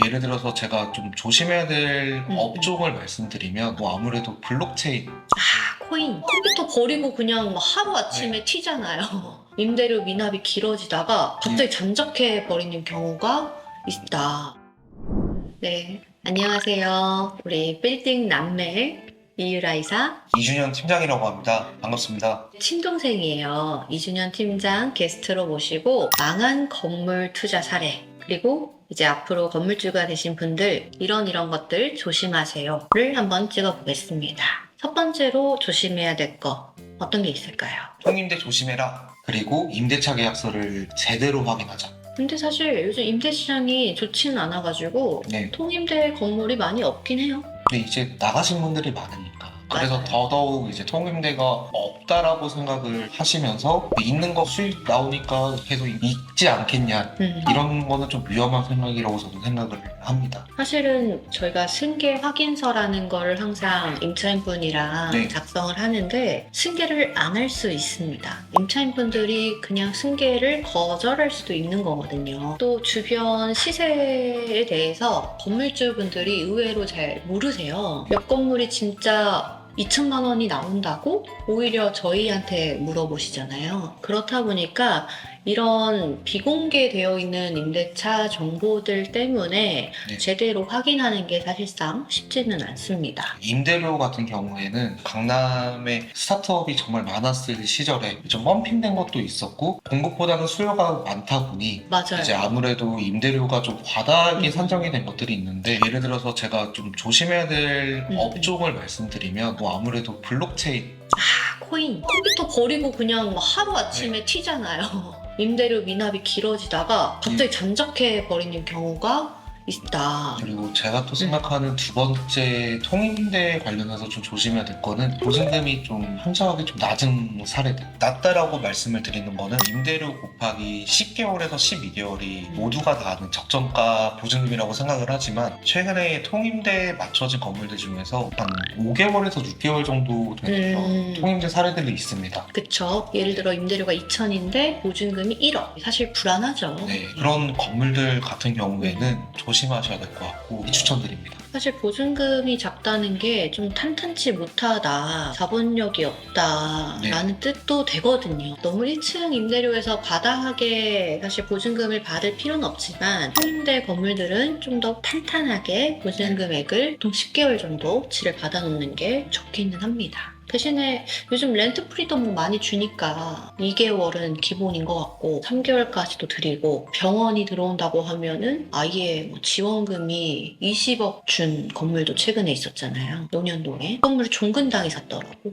예를 들어서 제가 좀 조심해야 될 업종을 말씀드리면 아무래도 블록체인. 코인. 컴퓨터 버리고 그냥 막 하루아침에 튀잖아요. 임대료 미납이 길어지다가 갑자기 잠적해 버리는 경우가 있다. 네, 안녕하세요. 우리 빌딩 남매 이유라 이사 이준현 팀장이라고 합니다. 반갑습니다. 친동생이에요. 이준현 팀장 게스트로 모시고 망한 건물 투자 사례, 그리고 이제 앞으로 건물주가 되신 분들 이런 것들 조심하세요를 한번 찍어보겠습니다. 첫 번째로 조심해야 될 거 어떤 게 있을까요? 통임대 조심해라. 그리고 임대차 계약서를 제대로 확인하자. 근데 사실 요즘 임대 시장이 좋지는 않아가지고 네. 통임대 건물이 많이 없긴 해요. 근데 이제 나가신 분들이 많으니까. 그래서 맞아요. 더더욱 이제 통임대가 없다라고 생각을 하시면서 있는 거 수익 나오니까 계속 있지 않겠냐. 이런 거는 좀 위험한 생각이라고 저는 생각을 합니다. 사실은 저희가 승계 확인서라는 거를 항상 임차인분이랑 네. 작성을 하는데 승계를 안 할 수 있습니다. 임차인분들이 그냥 승계를 거절할 수도 있는 거거든요. 또 주변 시세에 대해서 건물주분들이 의외로 잘 모르세요. 몇 건물이 진짜 2천만 원이 나온다고 오히려 저희한테 물어보시잖아요. 그렇다 보니까 이런 비공개되어 있는 임대차 정보들 때문에 네. 제대로 확인하는 게 사실상 쉽지는 않습니다. 임대료 같은 경우에는 강남에 스타트업이 정말 많았을 시절에 좀 펌핑된 것도 있었고 공급보다는 수요가 많다 보니 맞아요. 이제 아무래도 임대료가 좀 과다하게 산정이 된 것들이 있는데 예를 들어서 제가 좀 조심해야 될 업종을 말씀드리면 아무래도 블록체인. 코인. 컴퓨터 버리고 그냥 막 하루아침에 튀잖아요. 임대료 미납이 길어지다가 갑자기 잠적해 버리는 경우가 있다. 그리고 제가 또 생각하는 두 번째 통임대 관련해서 좀 조심해야 될 거는 보증금이 좀 현저하게 좀 낮은 사례들. 낮다라고 말씀을 드리는 거는 임대료 곱하기 10개월에서 12개월이 모두가 다 아는 적정가 보증금이라고 생각을 하지만 최근에 통임대에 맞춰진 건물들 중에서 한 5개월에서 6개월 정도 되는 통임대 사례들이 있습니다. 그쵸. 예를 들어 임대료가 2천인데 보증금이 1억. 사실 불안하죠. 네, 그런 건물들 같은 경우에는 조심하셔야 될 것 같고 추천드립니다. 사실 보증금이 작다는 게 좀 탄탄치 못하다, 자본력이 없다라는 뜻도 되거든요. 너무 1층 임대료에서 과다하게 사실 보증금을 받을 필요는 없지만 통임대 건물들은 좀 더 탄탄하게 보증 금액을 보통 10개월 정도치를 받아놓는 게 좋기는 합니다. 대신에 요즘 렌트 프리도 뭐 많이 주니까 2개월은 기본인 것 같고 3개월까지도 드리고 병원이 들어온다고 하면은 아예 뭐 지원금이 20억 준 건물도 최근에 있었잖아요. 논현동에. 건물을 종근당이 샀더라고.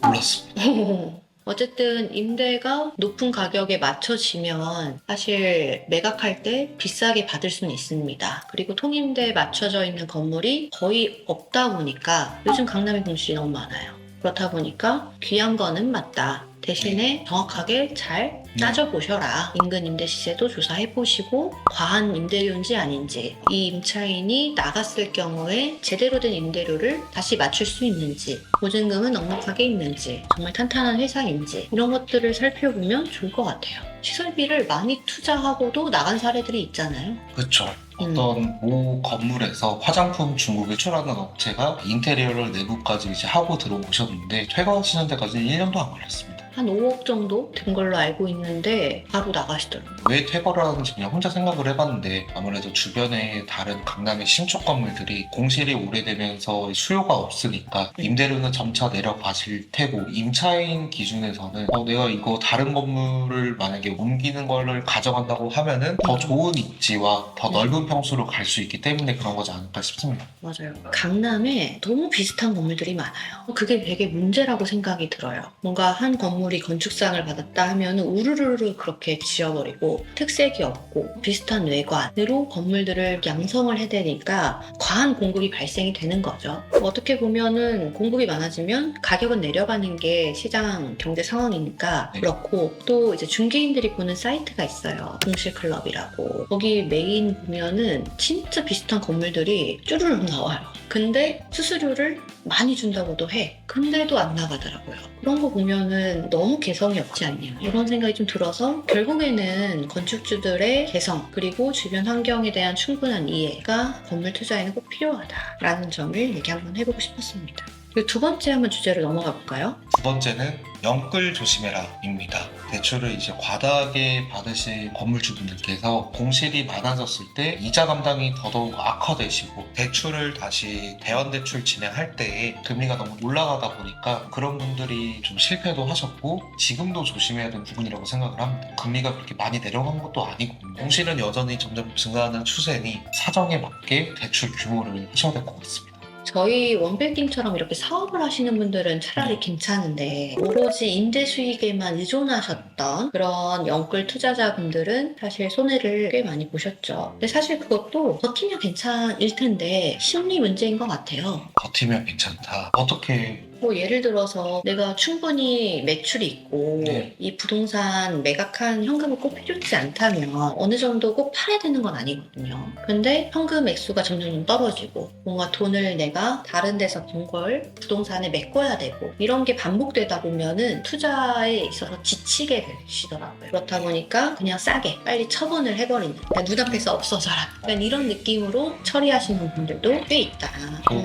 몰랐습니다. 어쨌든 임대가 높은 가격에 맞춰지면 사실 매각할 때 비싸게 받을 수는 있습니다. 그리고 통임대에 맞춰져 있는 건물이 거의 없다 보니까 요즘 강남에 공실이 너무 많아요. 그렇다 보니까 귀한 거는 맞다. 대신에 정확하게 잘 따져보셔라. 인근 임대 시세도 조사해보시고 과한 임대료인지 아닌지, 이 임차인이 나갔을 경우에 제대로 된 임대료를 다시 맞출 수 있는지, 보증금은 넉넉하게 있는지, 정말 탄탄한 회사인지 이런 것들을 살펴보면 좋을 것 같아요. 시설비를 많이 투자하고도 나간 사례들이 있잖아요. 그렇죠. 어떤 모 건물에서 화장품 중국에 수출하는 업체가 인테리어를 내부까지 이제 하고 들어오셨는데 퇴거하시는 데까지는 1년도 안 걸렸습니다. 한 5억 정도 된 걸로 알고 있는데 바로 나가시더라고요. 왜 퇴거를 하는지 그냥 혼자 생각을 해봤는데 아무래도 주변에 다른 강남의 신축 건물들이 공실이 오래되면서 수요가 없으니까 임대료는 점차 내려가실 테고 임차인 기준에서는 내가 이거 다른 건물을 만약에 옮기는 거를 가져간다고 하면은 더 좋은 입지와 더 넓은 평수로 갈 수 있기 때문에 그런 거지 않을까 싶습니다. 맞아요. 강남에 너무 비슷한 건물들이 많아요. 그게 되게 문제라고 생각이 들어요. 뭔가 한 건물이 건축상을 받았다 하면 우르르르 그렇게 지어버리고 특색이 없고 비슷한 외관으로 건물들을 양성을 해대니까 과한 공급이 발생이 되는 거죠. 어떻게 보면은 공급이 많아지면 가격은 내려가는 게 시장 경제 상황이니까 그렇고, 또 이제 중개인들이 보는 사이트가 있어요. 공실클럽이라고. 거기 메인 보면은 진짜 비슷한 건물들이 쭈르륵 나와요. 근데 수수료를 많이 준다고도 해. 근데도 안 나가더라고요. 그런 거 보면은 너무 개성이 없지 않냐 이런 생각이 좀 들어서 결국에는 건축주들의 개성 그리고 주변 환경에 대한 충분한 이해가 건물 투자에는 꼭 필요하다라는 점을 얘기 한번 해보고 싶었습니다. 그리고 두 번째 한번 주제로 넘어가 볼까요? 두 번째는 영끌 조심해라입니다. 대출을 이제 과다하게 받으신 건물주분들께서 공실이 많아졌을 때 이자 감당이 더더욱 악화되시고 대출을 다시 대환대출 진행할 때 금리가 너무 올라가다 보니까 그런 분들이 좀 실패도 하셨고 지금도 조심해야 되는 부분이라고 생각을 합니다. 금리가 그렇게 많이 내려간 것도 아니고 공실은 여전히 점점 증가하는 추세니 사정에 맞게 대출 규모를 하셔야 될 것 같습니다. 저희 원빌딩처럼 이렇게 사업을 하시는 분들은 차라리 괜찮은데 오로지 임대 수익에만 의존하셨던 그런 영끌 투자자분들은 사실 손해를 꽤 많이 보셨죠. 근데 사실 그것도 버티면 괜찮을 텐데 심리 문제인 것 같아요. 버티면 괜찮다. 어떻게 뭐 예를 들어서 내가 충분히 매출이 있고 네. 이 부동산 매각한 현금이 꼭 필요치 않다면 어느 정도 꼭 팔아야 되는 건 아니거든요. 근데 현금 액수가 점점 떨어지고 뭔가 돈을 내가 다른 데서 번 걸 부동산에 메꿔야 되고 이런 게 반복되다 보면은 투자에 있어서 지치게 되시더라고요. 그렇다 보니까 그냥 싸게 빨리 처분을 해버리는 그러니까 눈앞에서 없어져라. 그러니까 이런 느낌으로 처리하시는 분들도 꽤 있다.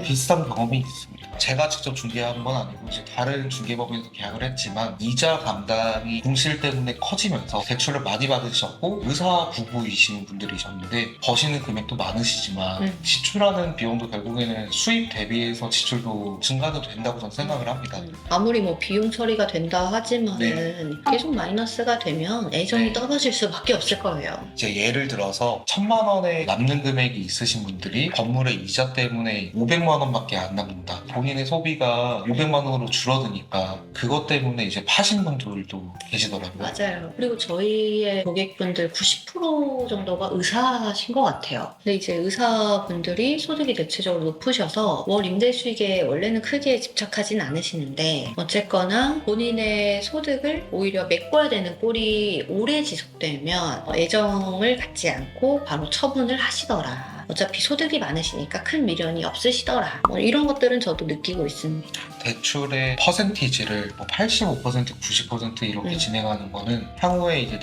비슷한 경험이 있습니다. 제가 직접 중개한 건 아니고 이제 다른 중개법인에서 계약을 했지만 이자 감당이 공실 때문에 커지면서 대출을 많이 받으셨고 의사 부부이신 분들이셨는데 버시는 금액도 많으시지만 지출하는 비용도 결국에는 수입 대비해서 지출도 증가도 된다고 저는 생각을 합니다. 아무리 뭐 비용 처리가 된다 하지만은 계속 마이너스가 되면 애정이 떨어질 수밖에 없을 거예요. 이제 예를 들어서 1,000만 원에 남는 금액이 있으신 분들이 건물의 이자 때문에 500만 원밖에 안 남는다. 본인의 소비가 500만 원으로 줄어드니까 그것 때문에 이제 파신 분들도 계시더라고요. 맞아요. 그리고 저희의 고객분들 90% 정도가 의사신 것 같아요. 근데 이제 의사분들이 소득이 대체적으로 높으셔서 월 임대 수익에 원래는 크게 집착하진 않으시는데 어쨌거나 본인의 소득을 오히려 메꿔야 되는 꼴이 오래 지속되면 애정을 갖지 않고 바로 처분을 하시더라. 어차피 소득이 많으시니까 큰 미련이 없으시더라. 뭐 이런 것들은 저도 느끼고 있습니다. 대출의 퍼센티지를 85%, 90% 이렇게 진행하는 거는 향후에 이제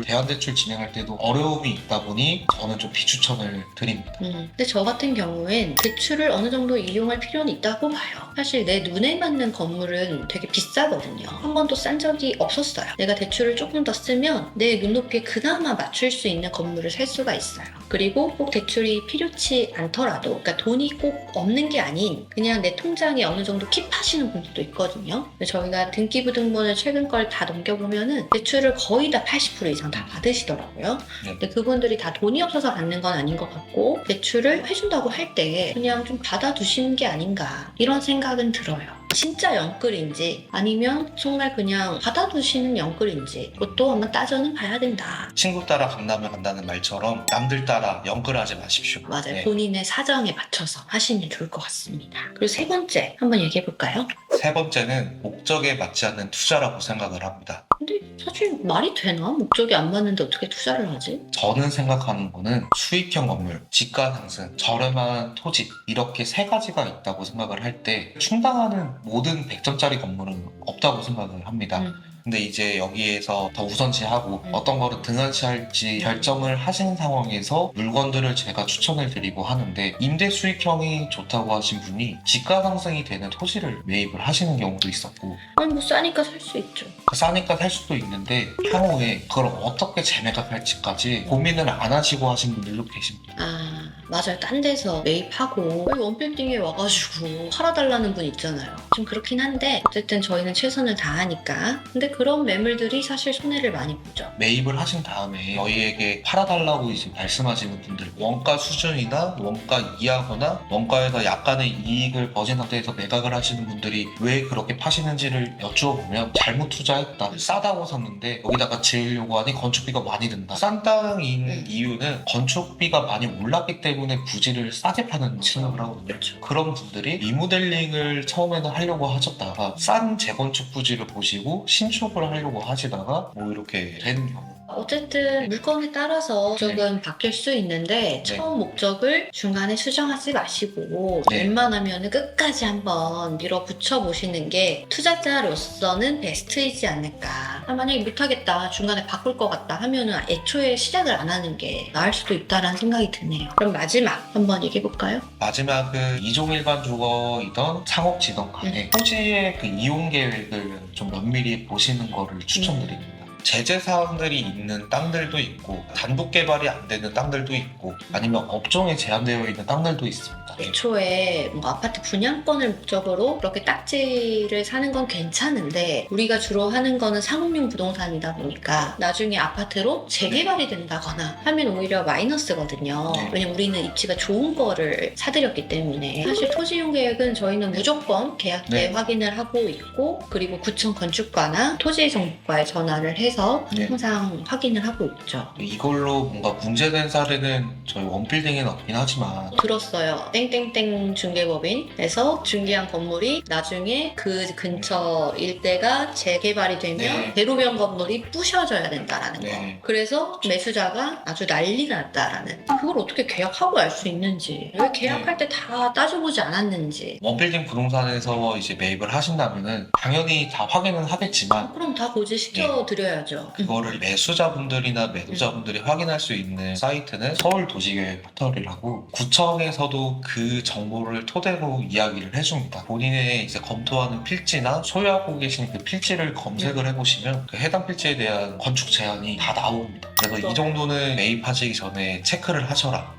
대환대출 진행할 때도 어려움이 있다 보니 저는 좀 비추천을 드립니다. 근데 저 같은 경우엔 대출을 어느 정도 이용할 필요는 있다고 봐요. 사실 내 눈에 맞는 건물은 되게 비싸거든요. 한 번도 싼 적이 없었어요. 내가 대출을 조금 더 쓰면 내 눈높이에 그나마 맞출 수 있는 건물을 살 수가 있어요. 그리고 꼭 대출이 필요치 않더라도 그러니까 돈이 꼭 없는 게 아닌 그냥 내 통장에 어느 정도 킵하시는 분들도 있거든요. 근데 저희가 등기부등본을 최근 걸 다 넘겨보면은 대출을 거의 다 80% 이상 다 받으시더라고요. 근데 그분들이 다 돈이 없어서 받는 건 아닌 것 같고 대출을 해준다고 할 때 그냥 좀 받아두시는 게 아닌가 이런 생각은 들어요. 진짜 영끌인지 아니면 정말 그냥 받아두시는 영끌인지 그것도 한번 따져는 봐야 된다. 친구 따라 강남을 간다는 말처럼 남들 따라 영끌하지 마십시오. 맞아요. 네. 본인의 사정에 맞춰서 하시면 좋을 것 같습니다. 그리고 세 번째 한번 얘기해 볼까요? 세 번째는 목적에 맞지 않는 투자라고 생각을 합니다. 근데 사실 말이 되나? 목적이 안 맞는데 어떻게 투자를 하지? 저는 생각하는 거는 수익형 건물, 지가 상승, 저렴한 토지 이렇게 세 가지가 있다고 생각을 할 때 충당하는 모든 100점짜리 건물은 없다고 생각을 합니다. 근데 이제 여기에서 더 우선시하고 어떤 거를 등한시할지 결정을 하신 상황에서 물건들을 제가 추천을 드리고 하는데 임대 수익형이 좋다고 하신 분이 지가 상승이 되는 토지를 매입을 하시는 경우도 있었고 아니 뭐 싸니까 살 수 있죠. 싸니까 살 수도 있는데 향후에 그걸 어떻게 재매각할지까지 고민을 안 하시고 하신 분들도 계십니다. 아 맞아요. 딴 데서 매입하고 여기 원빌딩에 와가지고 팔아달라는 분 있잖아요. 좀 그렇긴 한데 어쨌든 저희는 최선을 다하니까. 근데 그런 매물들이 사실 손해를 많이 보죠. 매입을 하신 다음에 저희에게 팔아달라고 이제 말씀하시는 분들 원가 수준이나 원가 이하거나 원가에서 약간의 이익을 버진 상태에서 매각을 하시는 분들이 왜 그렇게 파시는지를 여쭈어보면 잘못 투자했다. 싸다고 샀는데 여기다가 지으려고 하니 건축비가 많이 든다. 싼 땅인 이유는 건축비가 많이 올랐기 때문에 부지를 싸게 파는 생각을 하거든요. 그렇죠. 그런 분들이 리모델링을 처음에는 하려고 하셨다가 싼 재건축 부지를 보시고 신축을 하려고 하시다가 뭐 이렇게 되는 경우 어쨌든 물건에 따라서 조금 바뀔 수 있는데 처음 목적을 중간에 수정하지 마시고 웬만하면 끝까지 한번 밀어붙여 보시는 게 투자자로서는 베스트이지 않을까. 만약에 못하겠다, 중간에 바꿀 것 같다 하면은 애초에 시작을 안 하는 게 나을 수도 있다라는 생각이 드네요. 그럼 마지막 한번 얘기해볼까요? 마지막은 이종일관 주거이던 창업지던 간에 토지의 그 이용 계획을 좀 면밀히 보시는 거를 추천드립니다. 제재 사항들이 있는 땅들도 있고 단독 개발이 안 되는 땅들도 있고 아니면 업종에 제한되어 있는 땅들도 있습니다. 애초에 뭐 아파트 분양권을 목적으로 그렇게 딱지를 사는 건 괜찮은데 우리가 주로 하는 거는 상업용 부동산이다 보니까 나중에 아파트로 재개발이 된다거나 하면 오히려 마이너스거든요. 왜냐면 우리는 입지가 좋은 거를 사들였기 때문에. 사실 토지용 계획은 저희는 무조건 계약 때 확인을 하고 있고, 그리고 구청 건축과나 토지정보과에 전화를 해서 항상 확인을 하고 있죠. 이걸로 뭔가 문제된 사례는 저희 원빌딩에는 없긴 하지만 들었어요. 땡땡땡 중개법인에서 중개한 건물이 나중에 그 근처 일대가 재개발이 되면 대로변 건물이 부셔져야 된다라는 거. 그래서 매수자가 아주 난리가 났다라는. 그걸 어떻게 계약하고 알 수 있는지, 왜 계약할 때 다 따져보지 않았는지. 원빌딩 부동산에서 이제 매입을 하신다면은 당연히 다 확인은 하겠지만 그럼 다 고지시켜 드려야죠. 그거를 매수자분들이나 매도자분들이 확인할 수 있는 사이트는 서울도시계획 포털이라고 구청에서도 그 정보를 토대로 이야기를 해줍니다. 본인의 이제 검토하는 필지나 소유하고 계신 그 필지를 검색을 해보시면 그 해당 필지에 대한 건축 제한이 다 나옵니다. 그래서 이 정도는 매입하시기 전에 체크를 하셔라.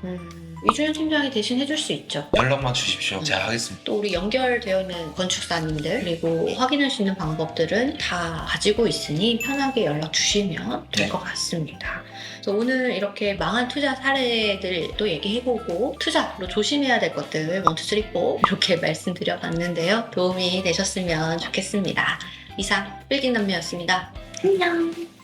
이주연 팀장이 대신 해줄 수 있죠. 연락만 주십시오. 제가 하겠습니다. 또 우리 연결되어 있는 건축사님들 그리고 확인할 수 있는 방법들은 다 가지고 있으니 편하게 연락 주시면 될 것 같습니다. 그래서 오늘 이렇게 망한 투자 사례들도 얘기해보고 투자로 조심해야 될 것들 1, 2, 3, 4 이렇게 말씀드려봤는데요. 도움이 되셨으면 좋겠습니다. 이상 빌딩남매였습니다. 안녕.